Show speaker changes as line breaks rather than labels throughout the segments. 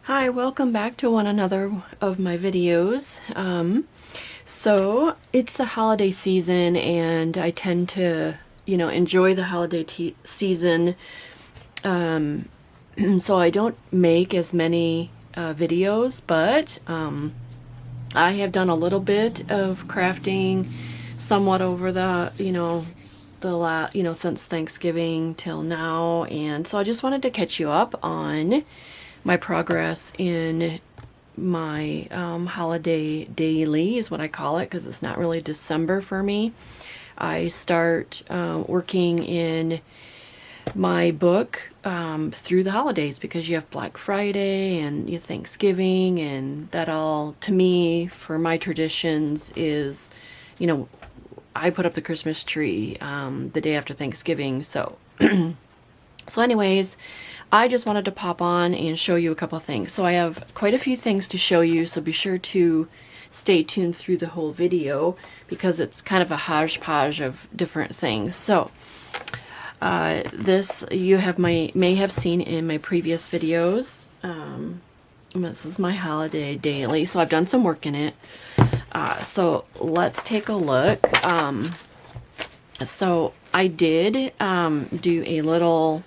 Hi, welcome back to one another of my videos. So it's the holiday season and I tend to, enjoy the holiday season. So I don't make as many videos, but I have done a little bit of crafting somewhat over since Thanksgiving till now. And so I just wanted to catch you up on my progress in my holiday daily is what I call it, because it's not really December for me. I start working in my book through the holidays, because you have Black Friday and you Thanksgiving, and that all, to me, for my traditions, is, I put up the Christmas tree the day after Thanksgiving. So anyways, I just wanted to pop on and show you a couple of things. So I have quite a few things to show you, so be sure to stay tuned through the whole video, because it's kind of a hodgepodge of different things. So this you may have seen in my previous videos. This is my holiday daily, so I've done some work in it. So let's take a look. So I did do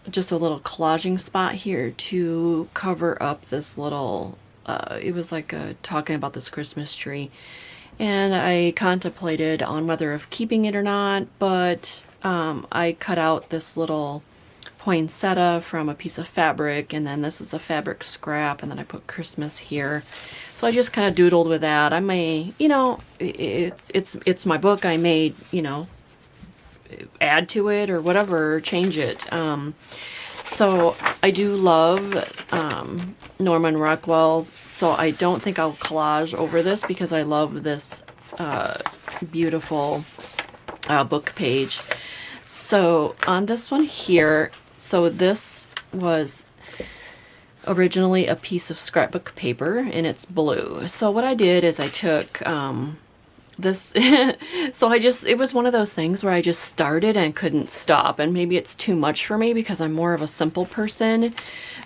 just a little collaging spot here to cover up this little, it was like talking about this Christmas tree. And I contemplated on whether of keeping it or not, but I cut out this little poinsettia from a piece of fabric, and then this is a fabric scrap, and then I put Christmas here. So I just kind of doodled with that. I may, it's my book. I may, add to it or whatever, change it. So I do love Norman Rockwell, so I don't think I'll collage over this, because I love this beautiful book page. So on this one here, so this was originally a piece of scrapbook paper and it's blue. So what I did is I took this so it was one of those things where I just started and couldn't stop, and maybe it's too much for me because I'm more of a simple person,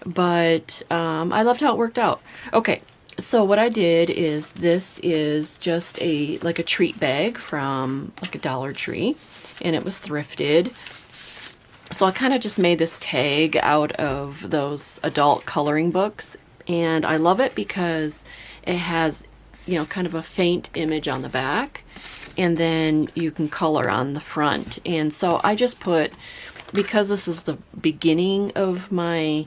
but I loved how it worked out. Okay, so what I did is, this is just like a treat bag from like a Dollar Tree, and it was thrifted. So I kind of just made this tag out of those adult coloring books, and I love it because it has, kind of a faint image on the back, and then you can color on the front. And so I just put, because this is the beginning of my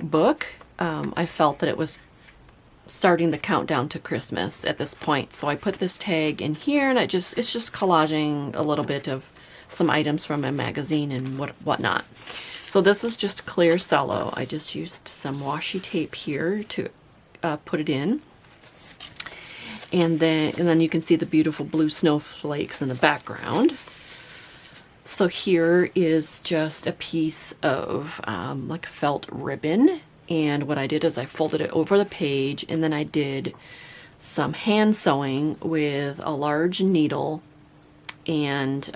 book, I felt that it was starting the countdown to Christmas at this point. So I put this tag in here, and it's just collaging a little bit of some items from a magazine and whatnot. So this is just clear cello. I just used some washi tape here to put it in. And then you can see the beautiful blue snowflakes in the background. So here is just a piece of like felt ribbon. And what I did is I folded it over the page, and then I did some hand sewing with a large needle and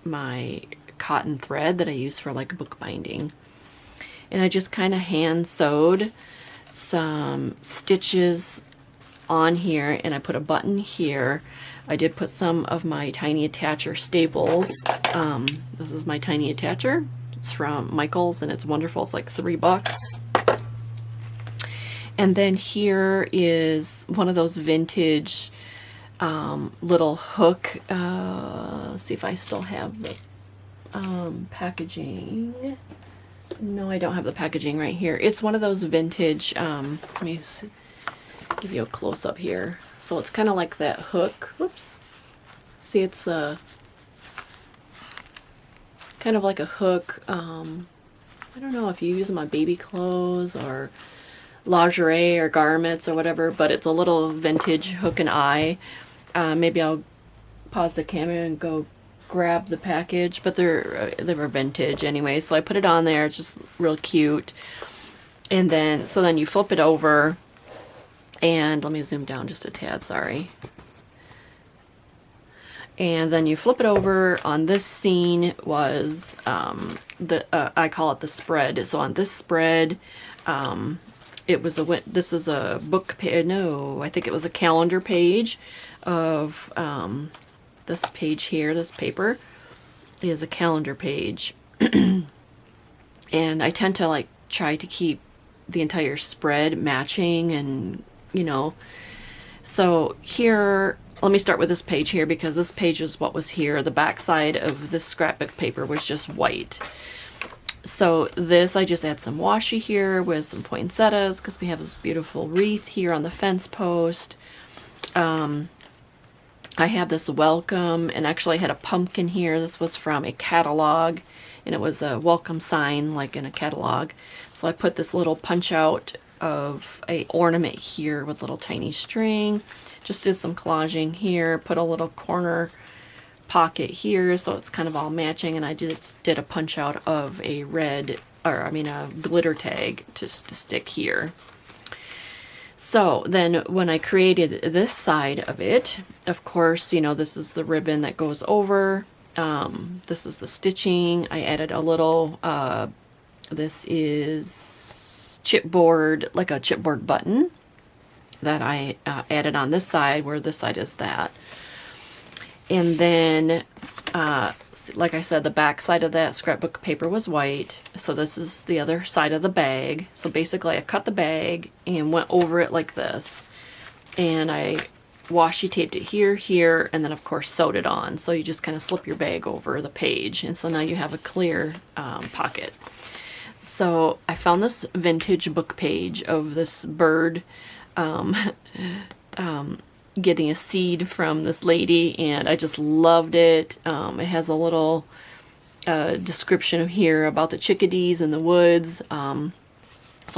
my cotton thread that I use for like bookbinding. And I just kind of hand sewed some stitches on here, and I put a button here. I did put some of my tiny attacher staples. This is my tiny attacher. It's from Michaels, and it's wonderful. It's like $3. And then here is one of those vintage little hook. Let's see if I still have the packaging. No, I don't have the packaging right here. It's one of those vintage, let me see, give you a close up here. So it's kind of like that hook. Whoops. See, it's kind of like a hook. I don't know if you use them on baby clothes or lingerie or garments or whatever, but it's a little vintage hook and eye. Maybe I'll pause the camera and go grab the package, but they were vintage anyway. So I put it on there. It's just real cute. And then you flip it over, and let me zoom down just a tad. Sorry. And then you flip it over. On this scene was I call it the spread. So on this spread, It was this is a book page, no, I think it was a calendar page of, this page here, this paper is a calendar page. And I tend to like try to keep the entire spread matching, and so here, let me start with this page here, because this page is what was here. The back side of this scrapbook paper was just white. So this, I just add some washi here with some poinsettias, because we have this beautiful wreath here on the fence post. I have this welcome, and actually I had a pumpkin here. This was from a catalog, and it was a welcome sign like in a catalog. So I put this little punch out of a ornament here with little tiny string. Just did some collaging here, put a little corner pocket here so it's kind of all matching, and I just did a punch out of a a glitter tag just to stick here. So then when I created this side of it, of course, this is the ribbon that goes over. This is the stitching. I added a little, this is chipboard, like a chipboard button that I added on this side, where this side is that. And then, like I said, the back side of that scrapbook paper was white. So this is the other side of the bag. So basically I cut the bag and went over it like this. And I washi taped it here, and then of course sewed it on. So you just kind of slip your bag over the page. And so now you have a clear pocket. So I found this vintage book page of this bird getting a seed from this lady, and I just loved it. It has a little description here about the chickadees in the woods. So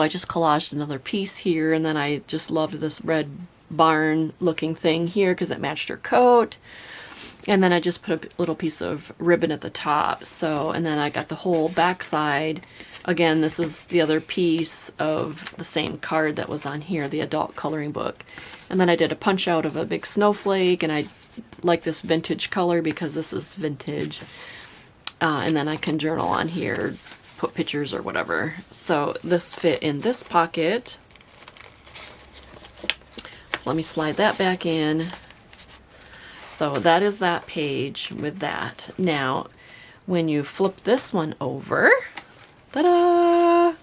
I just collaged another piece here, and then I just loved this red barn looking thing here because it matched her coat. And then I just put a little piece of ribbon at the top. So, and then I got the whole back side. Again, this is the other piece of the same card that was on here, the adult coloring book. And then I did a punch out of a big snowflake, and I like this vintage color because this is vintage. And then I can journal on here, put pictures or whatever. So this fit in this pocket. So let me slide that back in. So that is that page with that. Now, when you flip this one over, ta-da!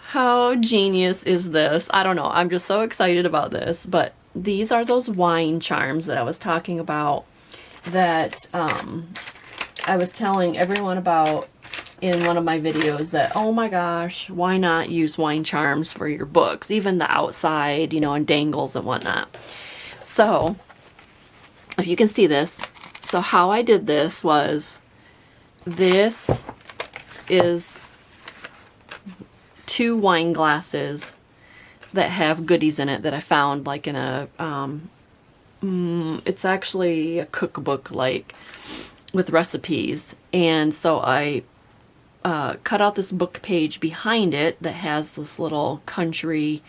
How genius is this? I don't know. I'm just so excited about this. But these are those wine charms that I was talking about that I was telling everyone about in one of my videos, that, oh my gosh, why not use wine charms for your books? Even the outside, and dangles and whatnot. So, if you can see this, so how I did this was, this is 2 wine glasses that have goodies in it that I found like in a, it's actually a cookbook like with recipes. And so I cut out this book page behind it that has this little country,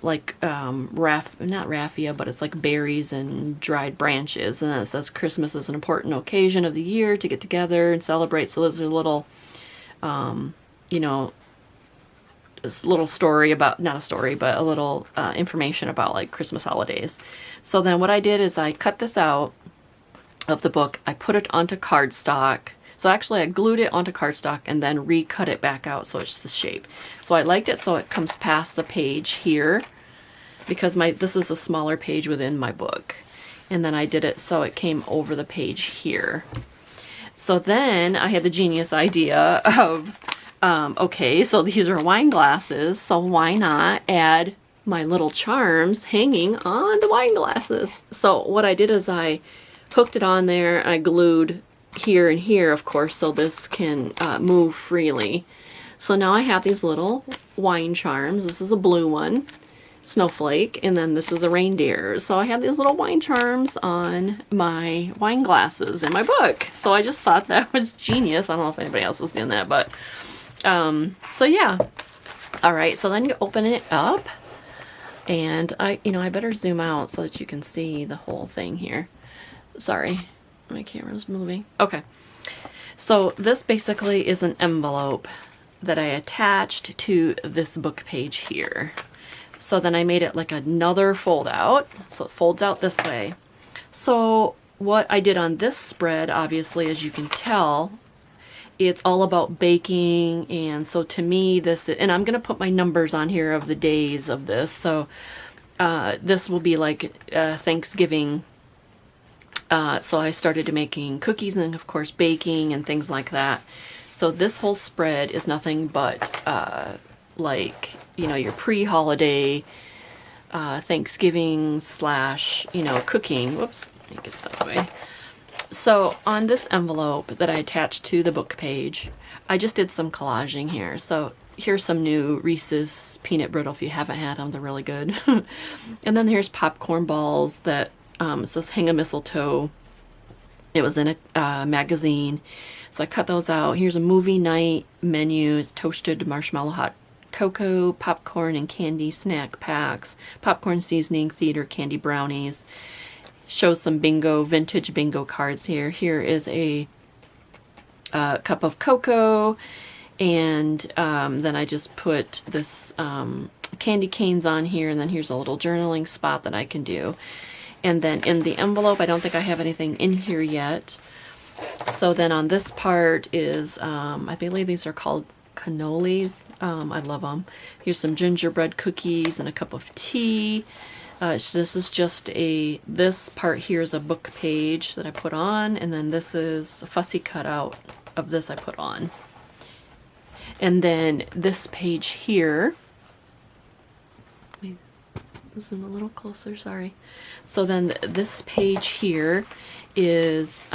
like not raffia, but it's like berries and dried branches, and then it says Christmas is an important occasion of the year to get together and celebrate. So there's a little this little story about, not a story, but a little information about like Christmas holidays. So then what I did is I cut this out of the book, I put it onto cardstock. So actually I glued it onto cardstock and then recut it back out so it's the shape. So I liked it so it comes past the page here, because this is a smaller page within my book. And then I did it so it came over the page here. So then I had the genius idea of, okay, so these are wine glasses, so why not add my little charms hanging on the wine glasses? So what I did is I hooked it on there, I glued here and here, of course, so this can move freely. So now I have these little wine charms. This is a blue one, snowflake, and then this is a reindeer. So I have these little wine charms on my wine glasses in my book. So I just thought that was genius. I don't know if anybody else is doing that, but so yeah. All right, so then you open it up, and I better zoom out so that you can see the whole thing here. Sorry, my camera's moving. Okay, so this basically is an envelope, that I attached to this book page here. So then I made it like another fold out. So it folds out this way. So what I did on this spread, obviously, as you can tell, it's all about baking. And so to me, this, and I'm going to put my numbers on here of the days of this. So this will be like Thanksgiving. So I started making cookies and of course baking and things like that. So this whole spread is nothing but like, you know, your pre-holiday Thanksgiving slash, you know, cooking. Whoops, let me get that away. So on this envelope that I attached to the book page, I just did some collaging here. So here's some new Reese's peanut brittle. If you haven't had them, they're really good. And then here's popcorn balls that it says hang a mistletoe. It was in a magazine. So I cut those out. Here's a movie night menu. It's toasted marshmallow hot cocoa, popcorn and candy snack packs, popcorn seasoning, theater candy brownies. Shows some bingo, vintage bingo cards here. Here is a cup of cocoa, and then I just put this candy canes on here, and then here's a little journaling spot that I can do. And then in the envelope, I don't think I have anything in here yet. So then on this part is, I believe these are called cannolis. I love them. Here's some gingerbread cookies and a cup of tea. This is just this part here is a book page that I put on, and then this is a fussy cutout of this I put on. And then this page here, let me zoom a little closer, sorry. So then this page here is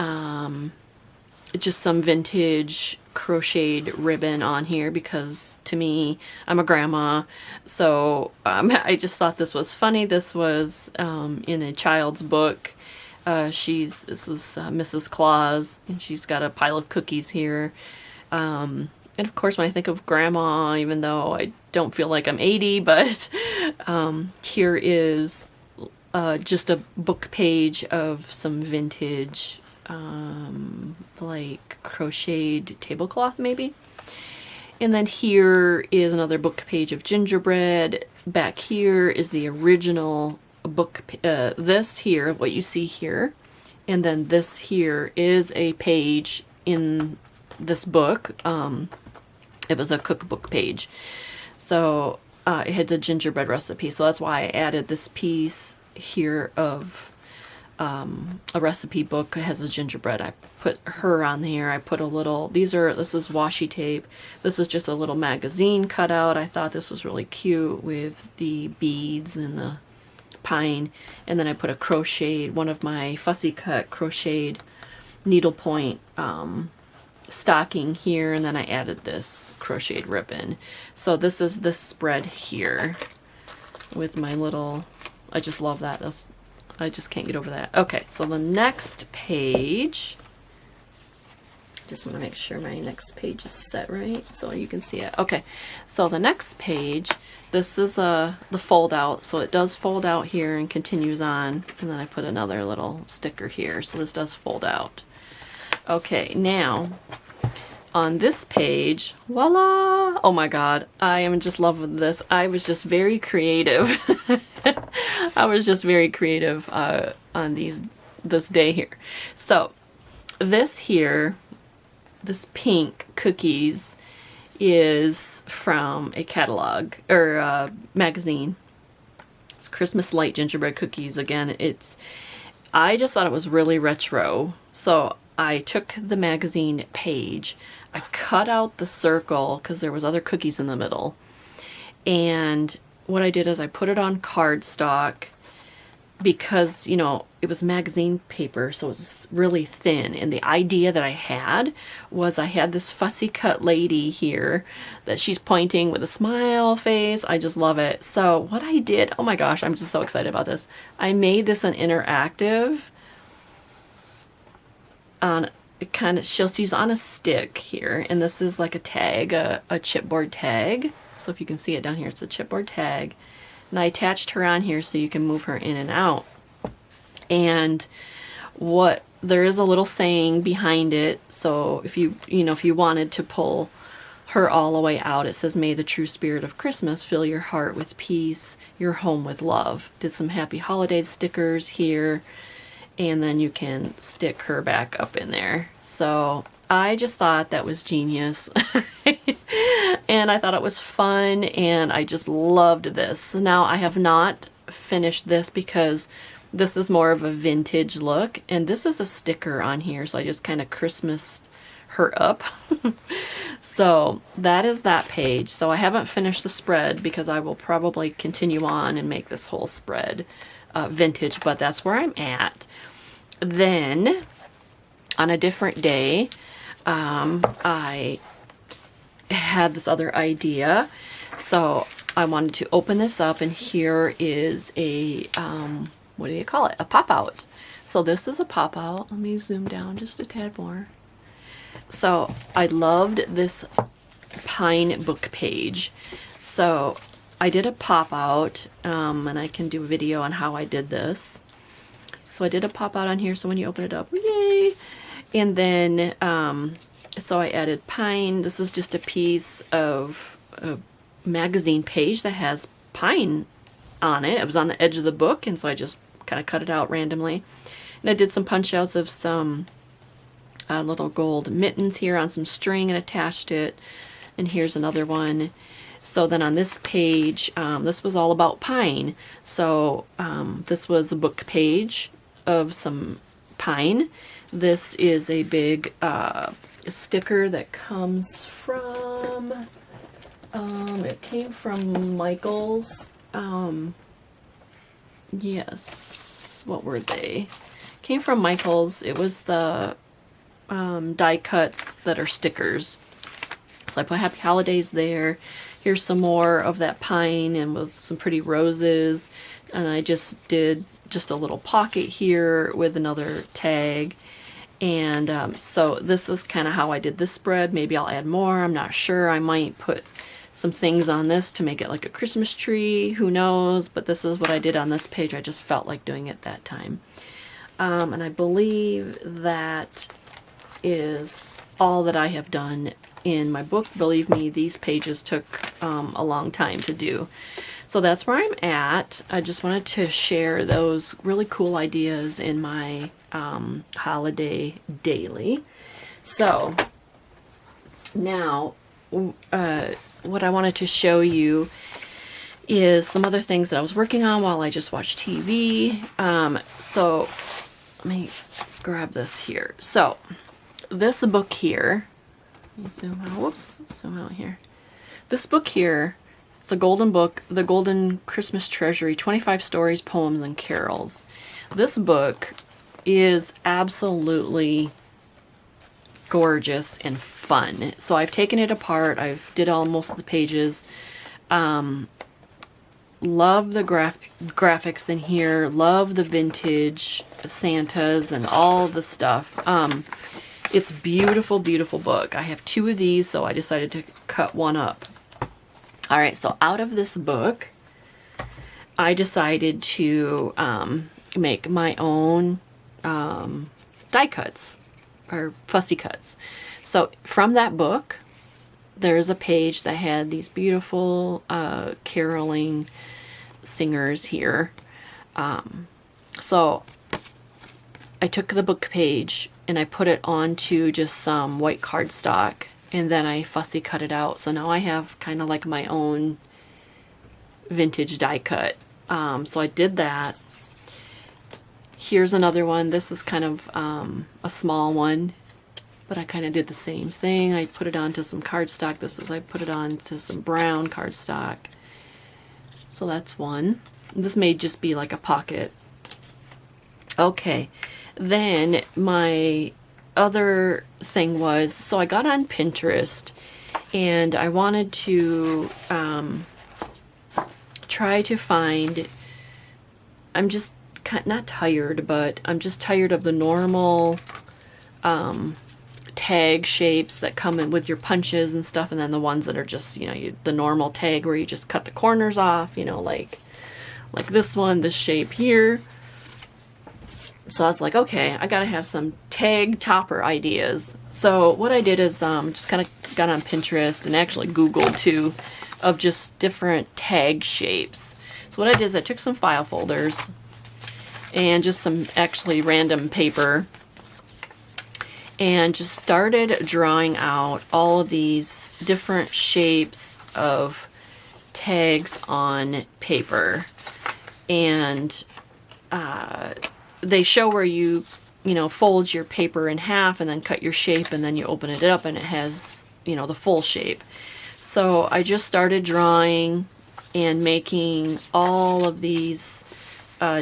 just some vintage crocheted ribbon on here because to me, I'm a grandma, so I just thought this was funny. This was in a child's book. This is Mrs. Claus, and she's got a pile of cookies here. And of course, when I think of grandma, even though I don't feel like I'm 80, but here is just a book page of some vintage like crocheted tablecloth maybe. And then here is another book page of gingerbread. Back here is the original book, this here, what you see here. And then this here is a page in this book. It was a cookbook page. So it had the gingerbread recipe. So that's why I added this piece here of a recipe book. It has a gingerbread. I put her on here. I put a little, this is washi tape. This is just a little magazine cutout. I thought this was really cute with the beads and the pine. And then I put a crocheted, one of my fussy cut crocheted needlepoint stocking here. And then I added this crocheted ribbon. So this is this spread here with my little, I just love that. I just can't get over that. Okay, so the next page, just want to make sure my next page is set right so you can see it. Okay, so the next page, this is the fold out. So it does fold out here and continues on. And then I put another little sticker here. So this does fold out. Okay, now on this page, voila! Oh my God, I am just loving this. I was just very creative. I was just very creative on this day here. So this here, this pink cookies is from a catalog or a magazine. It's Christmas Light Gingerbread Cookies. Again, I just thought it was really retro. So I took the magazine page, I cut out the circle because there was other cookies in the middle. And what I did is I put it on cardstock because, you know, it was magazine paper, so it was really thin. And the idea that I had was I had this fussy cut lady here that she's pointing with a smile face. I just love it. So what I did, oh my gosh, I'm just so excited about this. I made this an interactive on kind of, she's on a stick here, and this is like a tag, a chipboard tag. So if you can see it down here, it's a chipboard tag. And I attached her on here so you can move her in and out. And there is a little saying behind it. So if you wanted to pull her all the way out. It says, "May the true spirit of Christmas fill your heart with peace, your home with love." Did some happy holidays stickers here, and then you can stick her back up in there. So I just thought that was genius. And I thought it was fun, and I just loved this. Now I have not finished this because this is more of a vintage look, and this is a sticker on here, so I just kind of Christmased her up. So that is that page. So I haven't finished the spread because I will probably continue on and make this whole spread vintage, but that's where I'm at. Then on a different day, I had this other idea. So I wanted to open this up, and here is a, what do you call it? A pop-out. So this is a pop-out. Let me zoom down just a tad more. So I loved this pine book page. So I did a pop-out, and I can do a video on how I did this. So I did a pop-out on here, so when you open it up, yay! And then, so I added pine. This is just a piece of a magazine page that has pine on it. It was on the edge of the book, and so I just kind of cut it out randomly. And I did some punch outs of some little gold mittens here on some string and attached it. And here's another one. So then on this page, this was all about pine. So this was a book page of some pine. This is a big sticker that comes from, it came from Michaels. Yes, what were they? Came from Michaels. It was the die cuts that are stickers. So I put Happy Holidays there. Here's some more of that pine and with some pretty roses. And I just did just a little pocket here with another tag. And so this is kind of how I did this spread. Maybe I'll add more. I'm not sure. I might put some things on this to make it like a Christmas tree. Who knows? But this is what I did on this page. I just felt like doing it that time. And I believe that is all that I have done in my book. Believe me, these pages took a long time to do. So that's where I'm at. I just wanted to share those really cool ideas in my holiday daily. So now what I wanted to show you is some other things that I was working on while I just watched TV. So let me grab this here. So this book here, let me zoom out, whoops, zoom out here. This book here, it's a golden book, The Golden Christmas Treasury, 25 Stories, Poems, and Carols. This book is absolutely gorgeous and fun. So I've taken it apart. I've did most of the pages. Love the graphics in here. Love the vintage Santas and all the stuff. It's a beautiful, beautiful book. I have 2 of these, so I decided to cut one up. All right, so out of this book, I decided to make my own die cuts or fussy cuts. So from that book, there's a page that had these beautiful caroling singers here. So I took the book page and I put it onto just some white cardstock, and then I fussy cut it out. So now I have kind of like my own vintage die cut. So I did that. Here's another one. This is kind of a small one, but I kind of did the same thing. I put it onto some cardstock. I put it onto some brown cardstock. So that's one. This may just be like a pocket. Okay. Then my other thing was, so I got on Pinterest and I wanted to try to find, I'm just not tired, but I'm just tired of the normal tag shapes that come in with your punches and stuff, and then the ones that are just, the normal tag where you just cut the corners off, like this one, this shape here. So I was like, okay, I gotta have some tag topper ideas. So what I did is just kind of got on Pinterest and actually Googled too, of just different tag shapes. So what I did is I took some file folders and just some actually random paper and just started drawing out all of these different shapes of tags on paper. And they show where you fold your paper in half and then cut your shape, and then you open it up and it has, the full shape. So I just started drawing and making all of these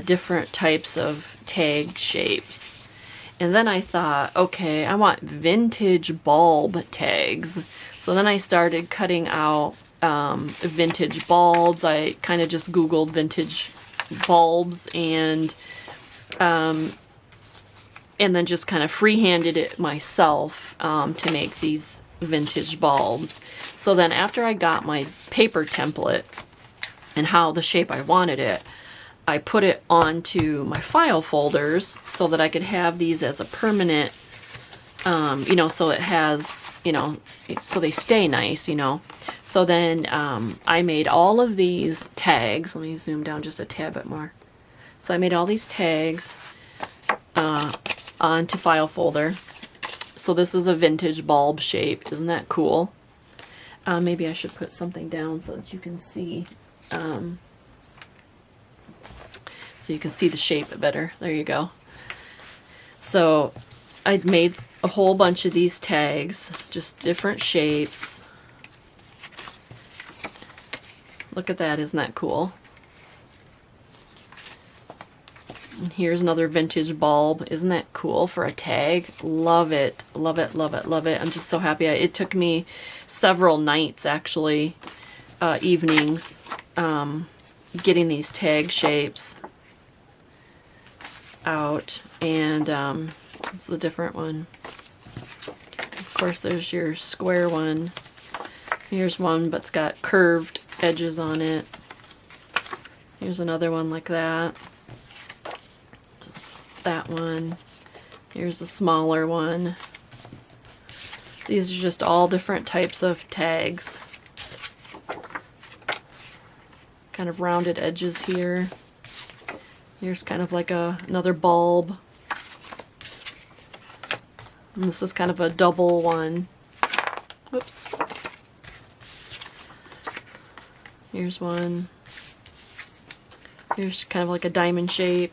different types of tag shapes. And then I thought, okay, I want vintage bulb tags. So then I started cutting out vintage bulbs. I kind of just Googled vintage bulbs and then just kind of freehanded it myself to make these vintage bulbs. So then after I got my paper template and how the shape I wanted it, I put it onto my file folders so that I could have these as a permanent, so it has, so they stay nice, So then I made all of these tags. Let me zoom down just a tad bit more. So I made all these tags onto file folder. So this is a vintage bulb shape. Isn't that cool? Maybe I should put something down so that you can see. So you can see the shape better. There you go. So I'd made a whole bunch of these tags, just different shapes. Look at that, isn't that cool? And here's another vintage bulb. Isn't that cool for a tag? Love it, love it, love it, love it. I'm just so happy. It took me several nights, actually, evenings, getting these tag shapes out. And this is a different one. Of course, there's your square one. Here's one, but it's got curved edges on it. Here's another one like that. That one. Here's a smaller one. These are just all different types of tags. Kind of rounded edges here. Here's kind of like another bulb. And this is kind of a double one. Whoops. Here's one. Here's kind of like a diamond shape.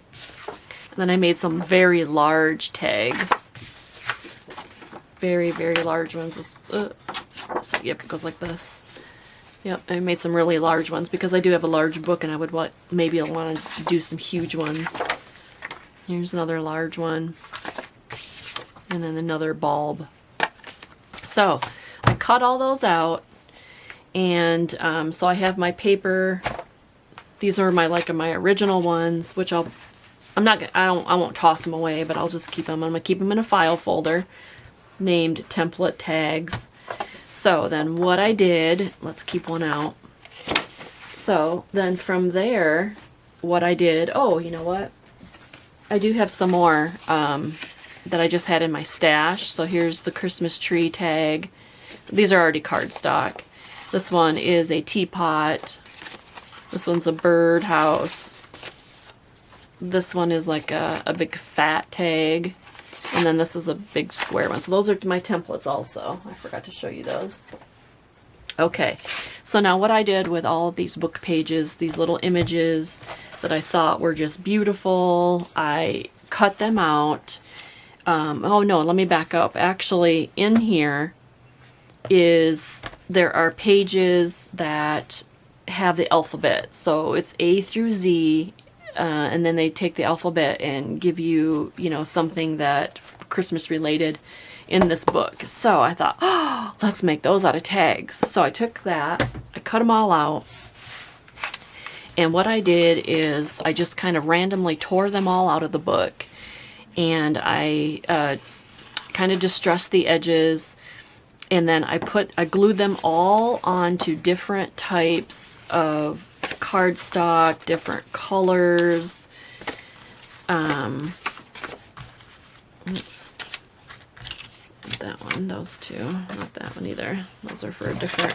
And then I made some very large tags. Very, very large ones. So, yep, it goes like this. Yep, I made some really large ones because I do have a large book and I would maybe want to do some huge ones. Here's another large one. And then another bulb. So I cut all those out, and so I have my paper. These are my original ones, which I won't toss them away, but I'll just keep them. I'm gonna keep them in a file folder named template tags. So then what I did, let's keep one out. So then from there, what I did, oh, you know what? I do have some more that I just had in my stash. So here's the Christmas tree tag. These are already cardstock. This one is a teapot. This one's a birdhouse. This one is like a big fat tag. And then this is a big square one. So those are my templates also. I forgot to show you those. Okay, so now what I did with all of these book pages, these little images that I thought were just beautiful, I cut them out. Oh no, let me back up. Actually, in here there are pages that have the alphabet. So it's A through Z, and then they take the alphabet and give you, something that Christmas related in this book. So I thought, oh, let's make those out of tags. So I took that, I cut them all out, and what I did is I just kind of randomly tore them all out of the book, and I kind of distressed the edges, and then I glued them all onto different types of cardstock, different colors, Oops. Not that one, those two. Not that one either. Those are for a different...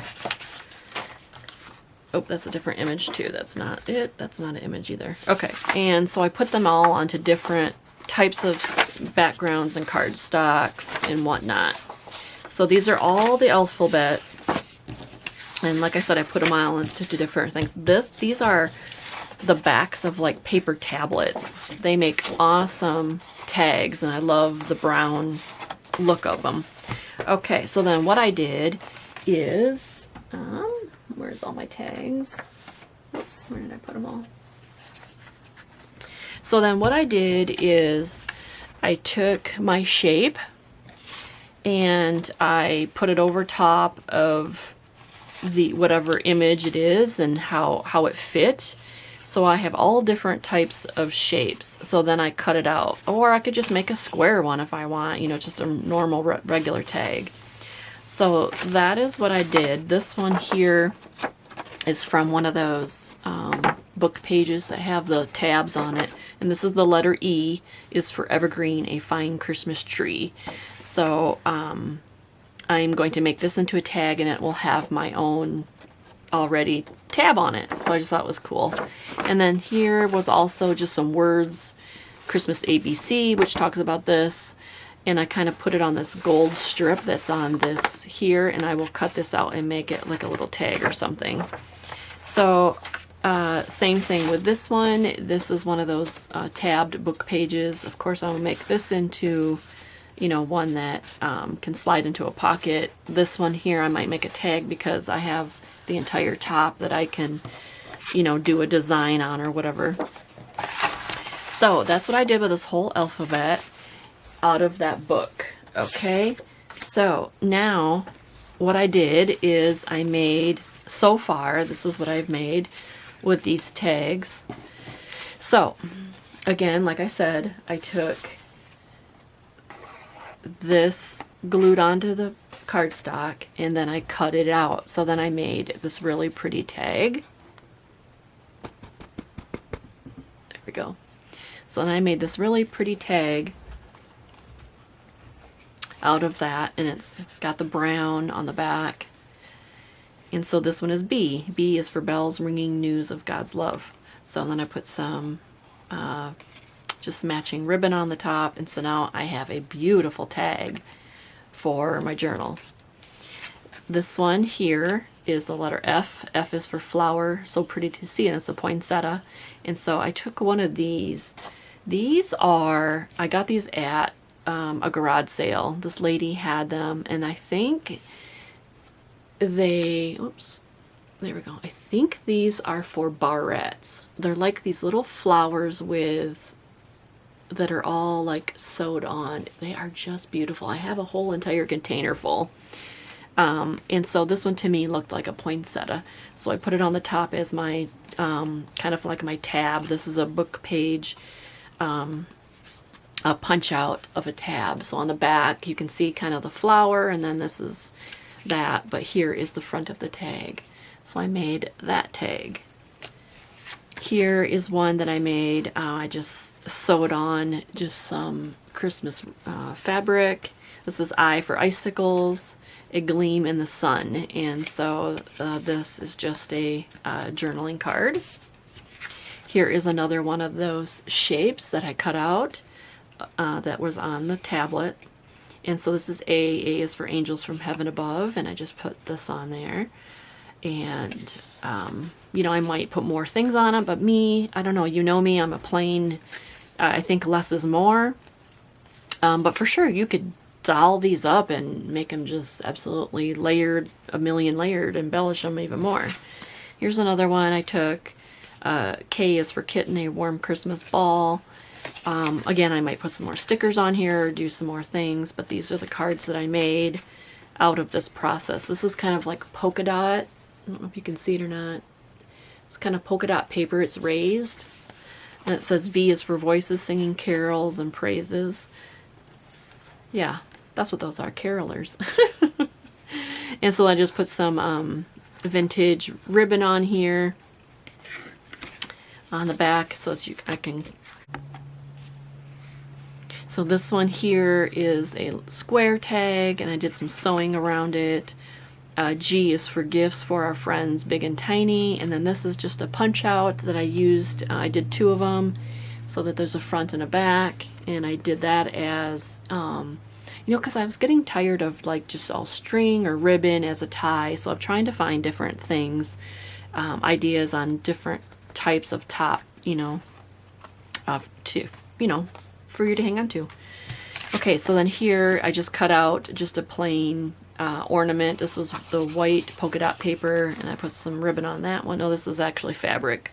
Oh, that's a different image too. That's not it. That's not an image either. Okay, and so I put them all onto different types of backgrounds and cardstocks and whatnot. So these are all the alphabet. And like I said, I put them all into different things. These are the backs of like paper tablets. They make awesome tags, and I love the brown look of them. Okay, so then what I did is, where's all my tags? Oops, where did I put them all? So then what I did is I took my shape and I put it over top of the whatever image it is and how it fit. So I have all different types of shapes. So then I cut it out. Or I could just make a square one if I want, you know, just a normal regular tag. So that is what I did. This one here is from one of those book pages that have the tabs on it. And this is the letter E, is for Evergreen, a fine Christmas tree. So I'm going to make this into a tag, and it will have my own already tab on it. So I just thought it was cool. And then here was also just some words, Christmas ABC, which talks about this. And I kind of put it on this gold strip that's on this here, and I will cut this out and make it like a little tag or something. So same thing with this one. This is one of those tabbed book pages. Of course, I'll make this into, you know, one that can slide into a pocket. This one here, I might make a tag because I have the entire top that I can, you know, do a design on or whatever. So that's what I did with this whole alphabet out of that book. Okay, so now what I did is I made, so far, this is what I've made with these tags. So again, like I said, I took this, glued onto the cardstock, and then I cut it out. So then I made this really pretty tag. There we go. So then I made this really pretty tag out of that, and it's got the brown on the back. And so this one is B. B is for bells ringing news of God's love. So then I put some just matching ribbon on the top, and so now I have a beautiful tag for my journal. This one here is the letter F. F is for flower, so pretty to see, and it's a poinsettia. And so I took one of these. These are, I got these at a garage sale. This lady had them, and I think they, oops, there we go. I think these are for barrettes. They're like these little flowers with, that are all like sewed on. They are just beautiful. I have a whole entire container full. And so this one to me looked like a poinsettia. So I put it on the top as my, kind of like my tab. This is a book page, a punch out of a tab. So on the back you can see kind of the flower, and then this is that, but here is the front of the tag. So I made that tag. Here is one that I made. I just sewed on just some Christmas fabric. This is I for icicles, a gleam in the sun. And so this is just a journaling card. Here is another one of those shapes that I cut out that was on the tablet. And so this is A. A is for angels from heaven above, and I just put this on there. And you know, I might put more things on it, but me, I don't know, you know me, I'm a plain, I think less is more. But for sure, you could doll these up and make them just absolutely layered, a million layered, embellish them even more. Here's another one I took. K is for kitten, a warm Christmas ball. Again, I might put some more stickers on here, or do some more things, but these are the cards that I made out of this process. This is kind of like polka dot. I don't know if you can see it or not. It's kind of polka dot paper. It's raised. And it says V is for voices singing carols and praises. Yeah, that's what those are, carolers. And so I just put some vintage ribbon on here on the back so that I can... So this one here is a square tag, and I did some sewing around it. G is for gifts for our friends, big and tiny. And then this is just a punch out that I used. I did 2 of them so that there's a front and a back. And I did that as, you know, because I was getting tired of like just all string or ribbon as a tie. So I'm trying to find different things, ideas on different types of top, you know, for you to hang on to. Okay, so then here I just cut out just a plain ornament. This is the white polka dot paper, and I put some ribbon on that one. Oh, this is actually fabric.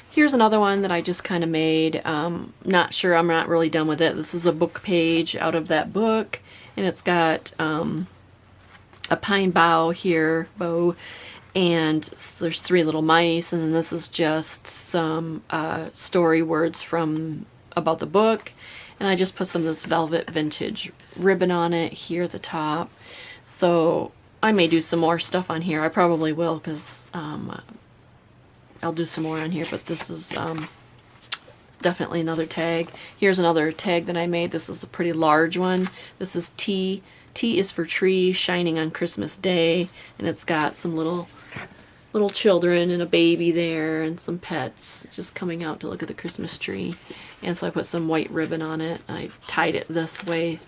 Here's another one that I just kind of made. Not sure, I'm not really done with it. This is a book page out of that book, and it's got a pine bow here, and there's 3 little mice, and then this is just some story words from about the book. And I just put some of this velvet vintage ribbon on it here at the top. So I may do some more stuff on here. I probably will, because I'll do some more on here. But this is definitely another tag. Here's another tag that I made. This is a pretty large one. This is T. T is for tree, shining on Christmas Day. And it's got some little children and a baby there and some pets just coming out to look at the Christmas tree. And so I put some white ribbon on it. I tied it this way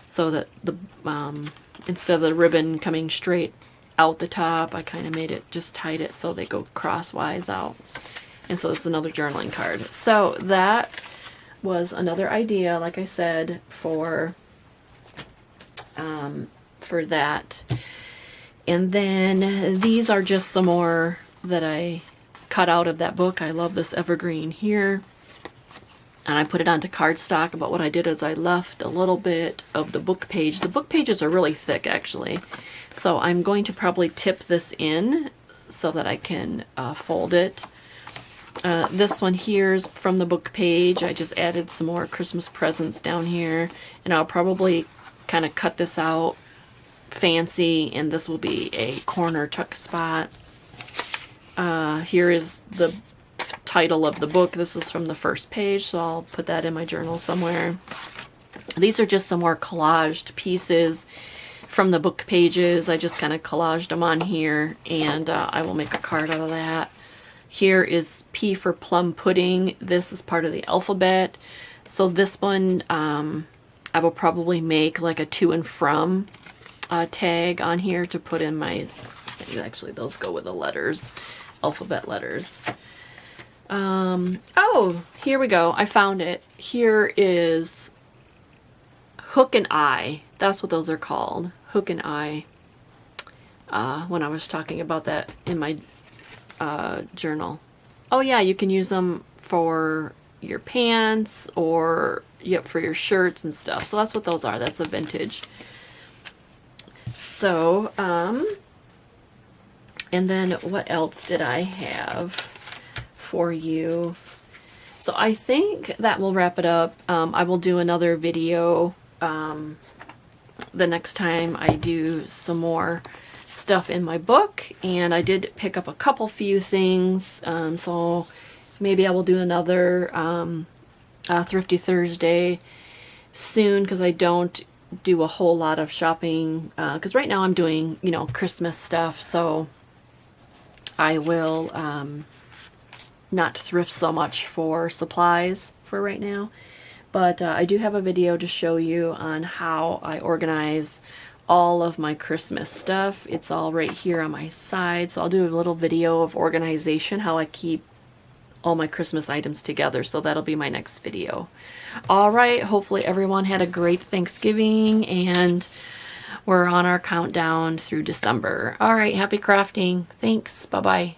so that the instead of the ribbon coming straight out the top, I kind of made it, just tied it so they go crosswise out. And so this is another journaling card. So that was another idea, like I said, for that. And then these are just some more that I cut out of that book. I love this evergreen here. And I put it onto cardstock, but what I did is I left a little bit of the book page. The book pages are really thick, actually. So I'm going to probably tip this in so that I can fold it. This one here is from the book page. I just added some more Christmas presents down here. And I'll probably kind of cut this out fancy, and this will be a corner tuck spot. Here is the title of the book. This is from the first page, so I'll put that in my journal somewhere. These are just some more collaged pieces from the book pages. I just kind of collaged them on here, and I will make a card out of that. Here is P for plum pudding. This is part of the alphabet. So this one, I will probably make like a to and from tag on here to put in my, actually those go with the letters, alphabet letters. Oh, here we go. I found it. Here is hook and eye. That's what those are called. Hook and eye. When I was talking about that in my journal. Oh yeah, you can use them for your pants or for your shirts and stuff. So that's what those are. That's a vintage. So, and then what else did I have for you? So I think that will wrap it up. I will do another video the next time I do some more stuff in my book, and I did pick up a few things, so maybe I will do another Thrifty Thursday soon, because I don't do a whole lot of shopping, because right now I'm doing, Christmas stuff, so I will not thrift so much for supplies for right now. But I do have a video to show you on how I organize all of my Christmas stuff. It's all right here on my side, so I'll do a little video of organization, how I keep all my Christmas items together. So that'll be my next video. All right, hopefully everyone had a great Thanksgiving, and we're on our countdown through December. All right, happy crafting. Thanks. Bye-bye.